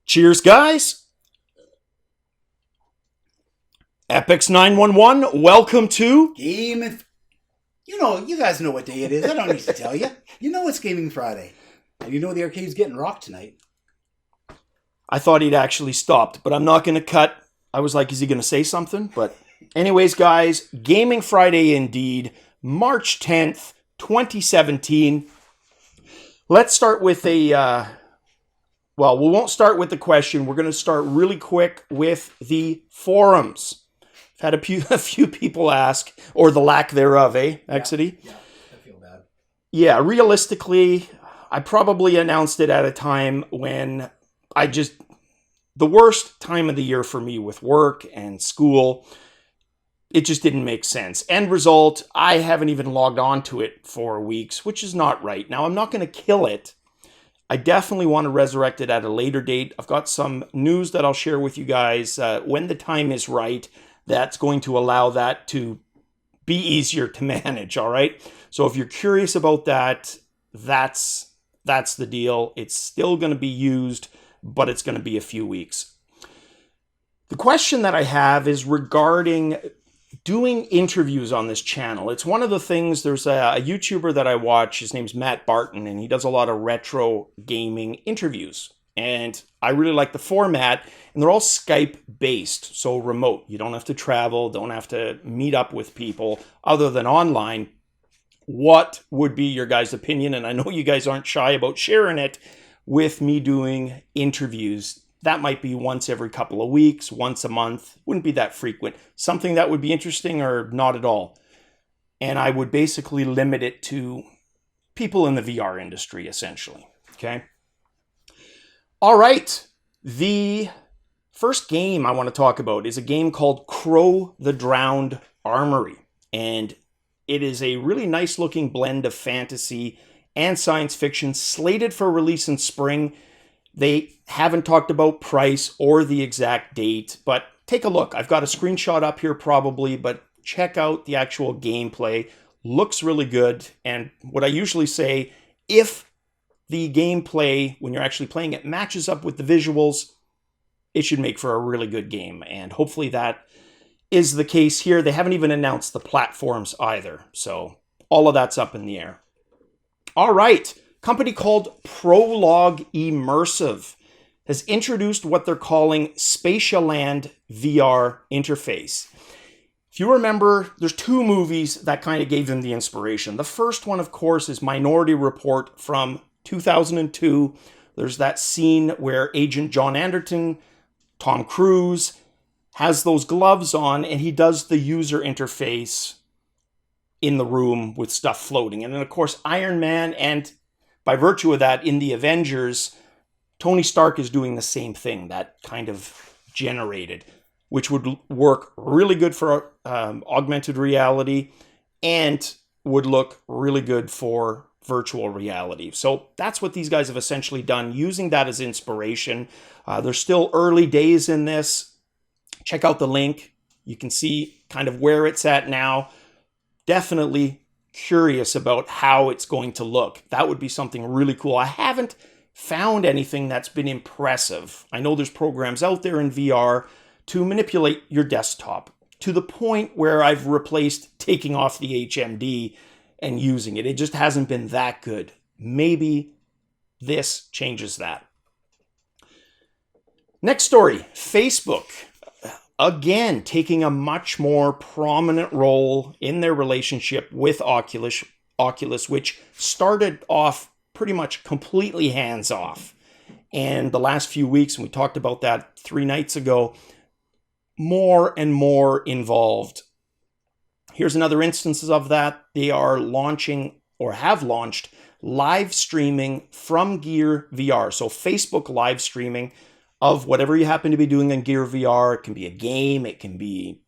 Cheers, guys. Epix 911, welcome to Game. You guys know what day it is. I don't need to tell you. You know it's Gaming Friday. And you know the arcade's getting rocked tonight. I thought he'd actually stopped, but I'm not going to cut. I was like, is he going to say something? But anyways, guys, Gaming Friday indeed. March 10th, 2017. Let's start with we won't start with the question. We're going to start really quick with the forums. I've had a few people ask, or the lack thereof, Exidy? Yeah, I feel bad. Yeah, realistically, I probably announced it at a time when the worst time of the year for me with work and school, it just didn't make sense. End result, I haven't even logged on to it for weeks, which is not right. Now, I'm not going to kill it. I definitely want to resurrect it at a later date. I've got some news that I'll share with you guys when the time is right. That's going to allow that to be easier to manage, all right? So if you're curious about that, that's the deal. It's still going to be used, but it's going to be a few weeks. The question that I have is regarding doing interviews on this channel. It's one of the things, there's a YouTuber that I watch, his name's Matt Barton, and he does a lot of retro gaming interviews. And I really like the format, and they're all Skype-based, so remote. You don't have to travel, don't have to meet up with people other than online. What would be your guys' opinion? And I know you guys aren't shy about sharing it with me doing interviews. That might be once every couple of weeks, once a month. Wouldn't be that frequent. Something that would be interesting or not at all. And I would basically limit it to people in the VR industry, essentially. Okay? All right. The first game I want to talk about is a game called Crowe, the Drowned Armory. And it is a really nice looking blend of fantasy and science fiction, slated for release in spring. They haven't talked about price or the exact date, but take a look. I've got a screenshot up here probably, but check out the actual gameplay. Looks really good. And what I usually say, if the gameplay, when you're actually playing it, matches up with the visuals, it should make for a really good game. And hopefully that is the case here. They haven't even announced the platforms either. So all of that's up in the air. All right. Company called Prologue Immersive has introduced what they're calling Spatialand VR interface. If you remember, there's two movies that kind of gave them the inspiration. The first one, of course, is Minority Report from 2002. There's that scene where Agent John Anderton, Tom Cruise, has those gloves on and he does the user interface in the room with stuff floating. And then, of course, Iron Man, and by virtue of that, in the Avengers, Tony Stark is doing the same thing, that kind of generated, which would work really good for augmented reality and would look really good for virtual reality. So that's what these guys have essentially done, using that as inspiration. There's still early days in this. Check out the link. You can see kind of where it's at now. Definitely curious about how it's going to look. That would be something really cool. I haven't found anything that's been impressive. I know there's programs out there in VR to manipulate your desktop to the point where I've replaced taking off the HMD and using it. It just hasn't been that good. Maybe this changes that. Next story, Facebook. Again, taking a much more prominent role in their relationship with Oculus, which started off pretty much completely hands-off. And the last few weeks, and we talked about that 3 nights ago, more and more involved. Here's another instance of that. They are launching, or have launched, live streaming from Gear VR. So Facebook live streaming of whatever you happen to be doing in Gear VR. It can be a game, it can be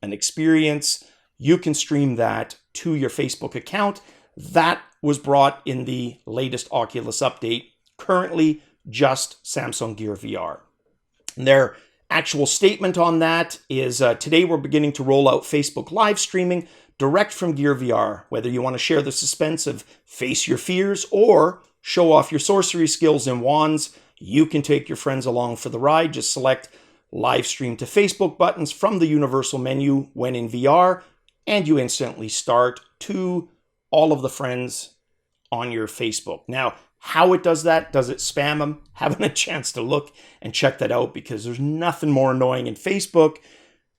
an experience. You can stream that to your Facebook account. That was brought in the latest Oculus update. Currently, just Samsung Gear VR. And their actual statement on that is, today we're beginning to roll out Facebook live streaming direct from Gear VR. Whether you want to share the suspense of face your fears or show off your sorcery skills and wands, You can take your friends along for the ride. Just select live stream to Facebook buttons from the universal menu when in VR, and you instantly start to all of the friends on your Facebook. Now, how it does that, does it spam them? Having a chance to look and check that out, because there's nothing more annoying in Facebook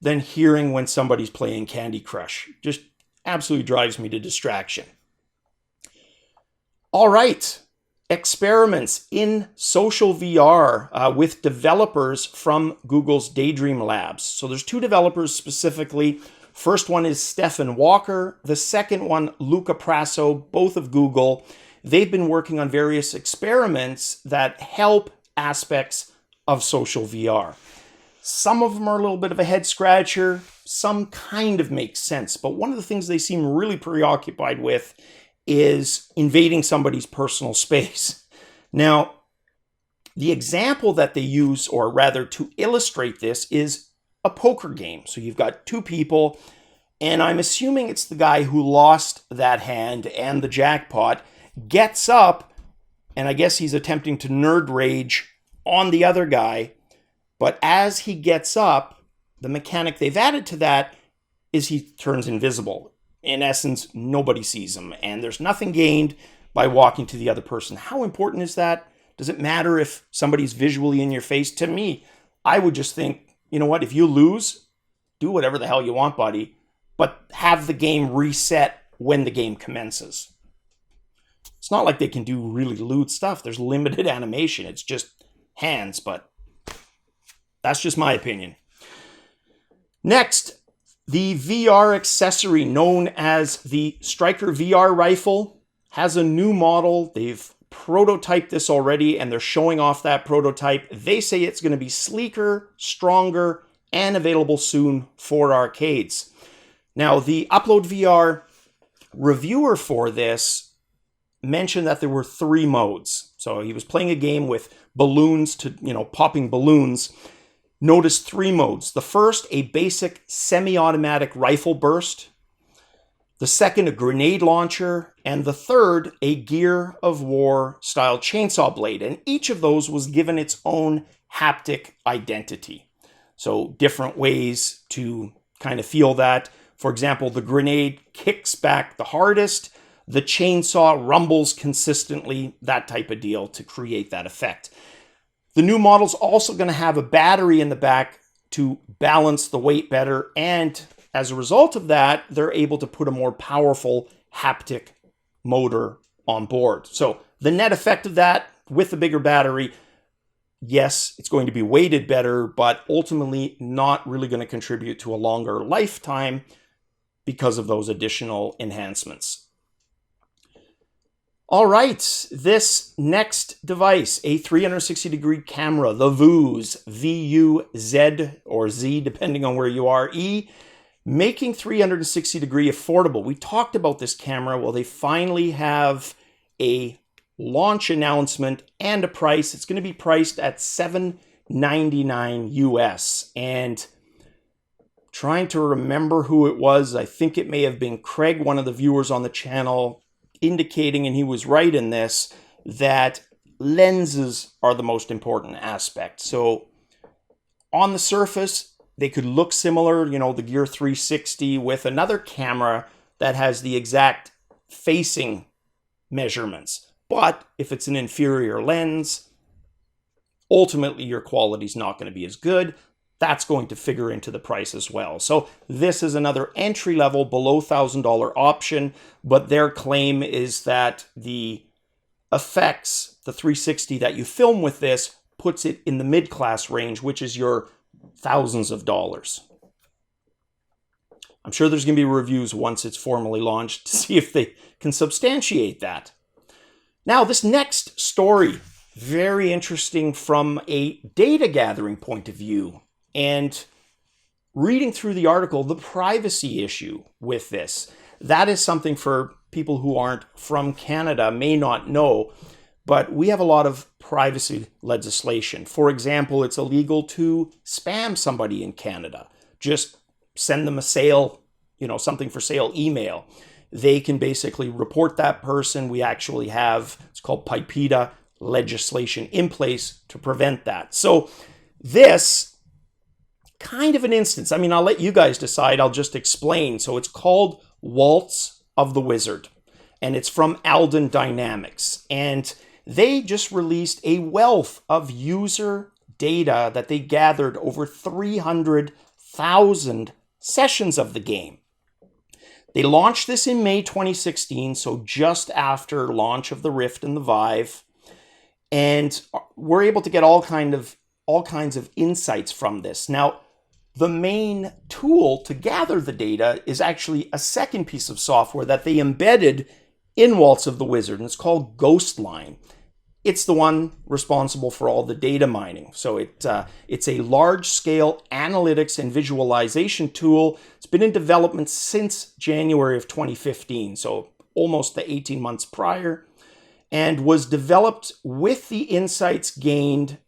than hearing when somebody's playing Candy Crush. Just absolutely drives me to distraction. All right. Experiments in social VR with developers from Google's Daydream Labs. So there's two developers specifically. First one is Stephen Walker. The second one, Luca Prasso, both of Google. They've been working on various experiments that help aspects of social VR. Some of them are a little bit of a head scratcher. Some kind of make sense. But one of the things they seem really preoccupied with is invading somebody's personal space. Now, the example that they use, or rather to illustrate this, is a poker game. So you've got two people, and I'm assuming it's the guy who lost that hand and the jackpot gets up, and I guess he's attempting to nerd rage on the other guy. But as he gets up, the mechanic they've added to that is he turns invisible. In essence, nobody sees him, and there's nothing gained by walking to the other person. How important is that? Does it matter if somebody's visually in your face? To me, I would just think, you know what, if you lose, do whatever the hell you want, buddy, but have the game reset when the game commences. It's not like they can do really lewd stuff. There's limited animation. It's just hands, but that's just my opinion. Next, the VR accessory known as the Striker VR rifle has a new model. They've prototyped this already, and they're showing off that prototype. They say it's going to be sleeker, stronger, and available soon for arcades. Now, the Upload VR reviewer for this mentioned that there were 3 modes. So he was playing a game with balloons to, popping balloons. Notice 3 modes. The first, a basic semi-automatic rifle burst. The second, a grenade launcher. And the third, a Gear of War style chainsaw blade. And each of those was given its own haptic identity. So different ways to kind of feel that. For example, the grenade kicks back the hardest. The chainsaw rumbles consistently, that type of deal to create that effect. The new model's also going to have a battery in the back to balance the weight better, and as a result of that, they're able to put a more powerful haptic motor on board. So the net effect of that, with the bigger battery, yes, it's going to be weighted better, but ultimately not really going to contribute to a longer lifetime because of those additional enhancements. All right, this next device, a 360-degree camera, the Vuze, V-U-Z or Z, depending on where you are, E, making 360-degree affordable. We talked about this camera. Well, they finally have a launch announcement and a price. It's going to be priced at $799 US. And trying to remember who it was, I think it may have been Craig, one of the viewers on the channel, indicating, and he was right in this, that lenses are the most important aspect. So on the surface, they could look similar, the Gear 360 with another camera that has the exact facing measurements. But if it's an inferior lens, ultimately your quality's not going to be as good. That's going to figure into the price as well. So this is another entry-level, below $1,000 option, but their claim is that the effects, the 360 that you film with this, puts it in the mid-class range, which is your thousands of dollars. I'm sure there's going to be reviews once it's formally launched to see if they can substantiate that. Now, this next story, very interesting from a data gathering point of view. And reading through the article, the privacy issue with this, that is something for people who aren't from Canada may not know, but we have a lot of privacy legislation. For example, it's illegal to spam somebody in Canada. Just send them a sale, something for sale email. They can basically report that person. We actually have, it's called PIPEDA, legislation in place to prevent that. So this kind of an instance, I mean, I'll let you guys decide. I'll just explain. So it's called Waltz of the Wizard, and it's from Alden Dynamics. And they just released a wealth of user data that they gathered over 300,000 sessions of the game. They launched this in May 2016, so just after launch of the Rift and the Vive, and we're able to get all kinds of insights from this. Now, the main tool to gather the data is actually a second piece of software that they embedded in Waltz of the Wizard, and it's called Ghostline. It's the one responsible for all the data mining. So it's a large-scale analytics and visualization tool. It's been in development since January of 2015, so almost the 18 months prior, and was developed with the insights gained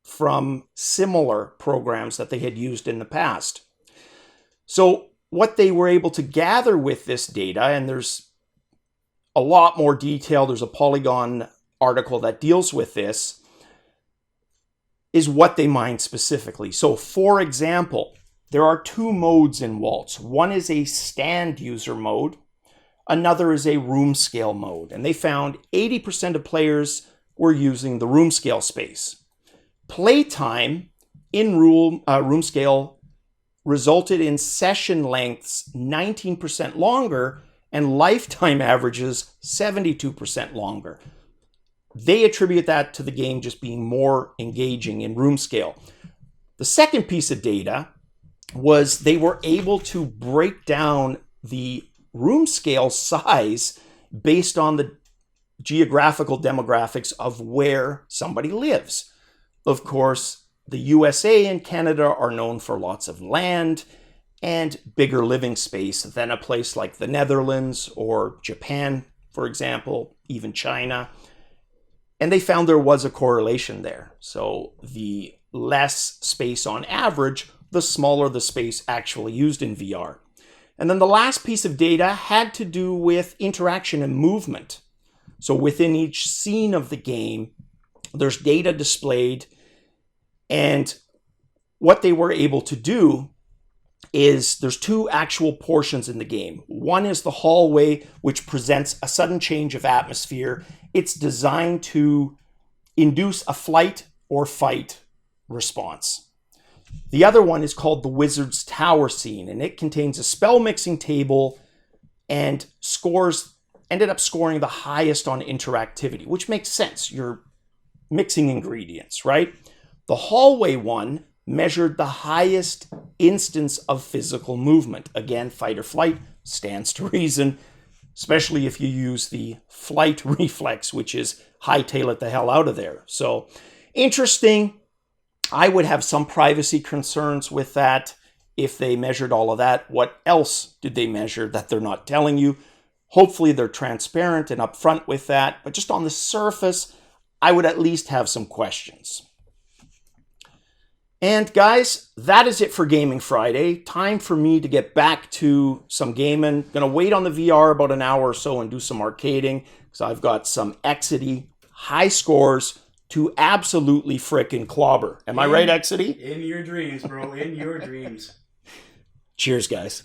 from similar programs that they had used in the past. So what they were able to gather with this data, and there's a lot more detail, there's a Polygon article that deals with this, is what they mined specifically. So for example, there are two modes in Waltz. One is a stand user mode, another is a room scale mode, and they found 80% of players were using the room scale space. Playtime in room scale resulted in session lengths 19% longer and lifetime averages 72% longer. They attribute that to the game just being more engaging in room scale. The second piece of data was they were able to break down the room scale size based on the geographical demographics of where somebody lives. Of course, the USA and Canada are known for lots of land and bigger living space than a place like the Netherlands or Japan, for example, even China. And they found there was a correlation there. So the less space on average, the smaller the space actually used in VR. And then the last piece of data had to do with interaction and movement. So within each scene of the game, there's data displayed, and what they were able to do is there's two actual portions in the game. One is the hallway, which presents a sudden change of atmosphere. It's designed to induce a flight or fight response. The other one is called the Wizard's Tower scene, and it contains a spell mixing table and ended up scoring the highest on interactivity, which makes sense. You're mixing ingredients, right? The hallway one measured the highest instance of physical movement. Again, fight or flight stands to reason, especially if you use the flight reflex, which is hightail it the hell out of there. So interesting. I would have some privacy concerns with that. If they measured all of that, what else did they measure that they're not telling you? Hopefully they're transparent and upfront with that. But just on the surface, I would at least have some questions. And guys, that is it for Gaming Friday. Time for me to get back to some gaming. Gonna wait on the VR about an hour or so and do some arcading, because I've got some Exity high scores to absolutely frickin' clobber. Am I right, Exity? In your dreams, bro. In your dreams. Cheers, guys.